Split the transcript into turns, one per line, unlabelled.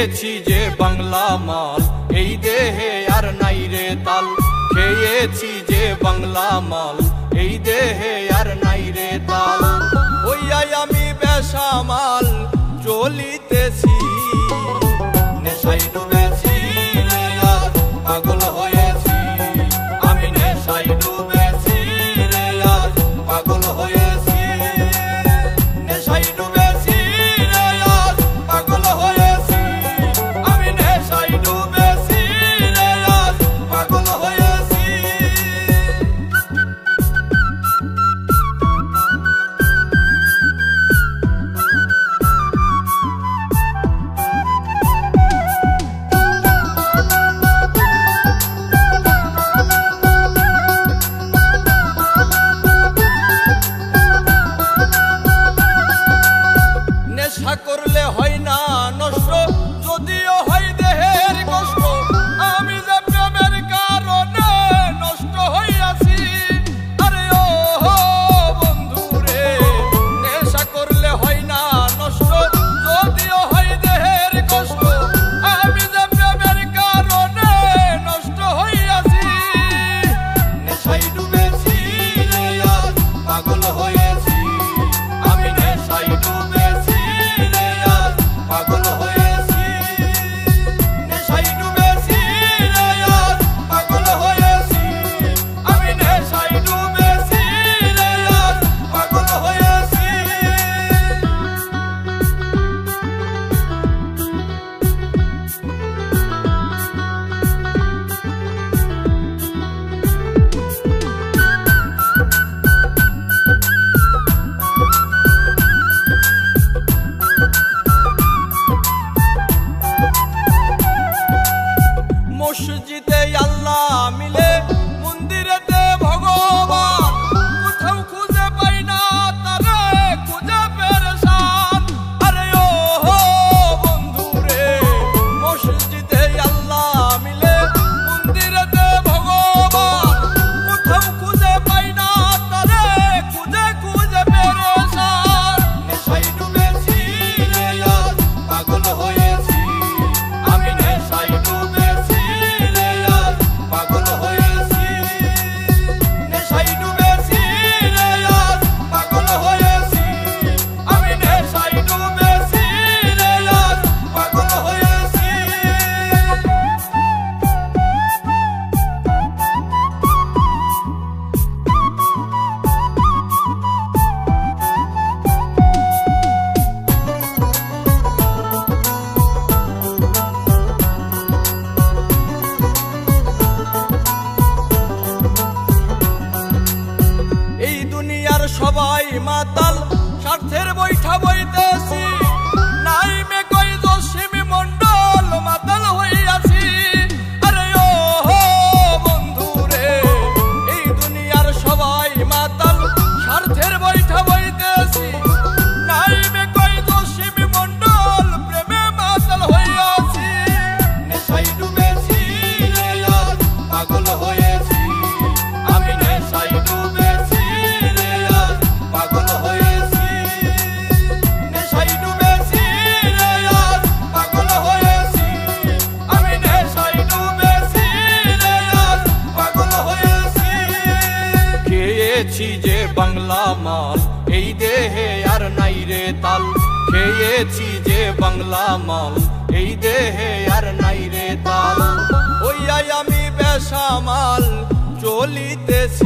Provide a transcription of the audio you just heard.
খেয়েছি যে বাংলা মাল, এই দেহে আর নাই রে তাল। খেয়েছি যে বাংলা মাল, এই দেহে আর নাই রে তাল। ওইয়াই আমি বেসামাল চলিতেছি, নেশায় ডুবেছি রে আজ পাগল হয়েছি। আমি নেশায় ডুবেছি রে আজ পাগল হয়েছি। নেশায় ডুবেছি রে আজ পাগল হয়েছি। আমি নেশায় ডুবেছি রে আজ পাগল হয়েছি। নেশা করলে হয় না নষ্ট, যদিও হয় দেহের কষ্ট। আমি যে প্রেমের কারণে নষ্ট হইয়াছি। আরে ও বন্ধু রে, নেশা করলে হয় না নষ্ট, যদিও হয় দেহের কষ্ট। আমি যে প্রেমের কারণে নষ্ট হইয়াছি। নেশায় ডুবেছি রে আজ পাগল হয়েছি। আমি নেশায় ডুবেছি রে আজ পাগল হয়েছি। নেশায় ডুবেছি রে আজ পাগল হয়েছি। আমি নেশায় ডুবেছি রে আজ পাগল হয়েছি। মসজিদে আল্লাহ মিলে, মন্দিরেতে ভগবান। কোথাও খুঁজে পাই না তারে, খুঁজে পেরেশান। আরে ও বন্ধু রে, মসজিদে আল্লাহ মিলে, মন্দিরেতে ভগবান। কোথাও খুঁজে পাই না তারে, খুঁজে খুঁজে পেরেশান। নেশায় ডুবেছি রে আজ পাগল হয়েছি। আমি নেশায় ডুবেছি রে আজ পাগল হয়েছি। নেশায় ডুবেছি রে আজ পাগল হয়েছি। আমি নেশায় ডুবেছি রে আজ পাগল হয়েছি। এই দুনিয়ার সবাই মাতাল, স্বার্থের বৈঠা বইতেছি। নাই মে কই জসিম মন্ডল, মাতাল হইয়াছি। আরে ও বন্ধু রে, এই দুনিয়ার সবাই মাতাল, স্বার্থের বৈঠা বইতেছি। নাই মে কই জসিম মন্ডল, প্রেমে মাতাল হইয়াছি। নেশায় ডুবেছি রে আজ পাগল হয়েছি। আমি নেশায় ডুবেছি রে আজ পাগল হয়েছি। নেশায় ডুবেছি রে আজ পাগল হয়েছি। আমি নেশায় ডুবেছি রে আজ পাগল হয়েছি। খেয়েছি যে বাংলা মাল, এই দেহে আর নাই রে তাল। খেয়েছি যে বাংলা মাল, এই দেহে আর নাই রে তাল। ওইয়াই আমি বেসামাল চলিতেছি।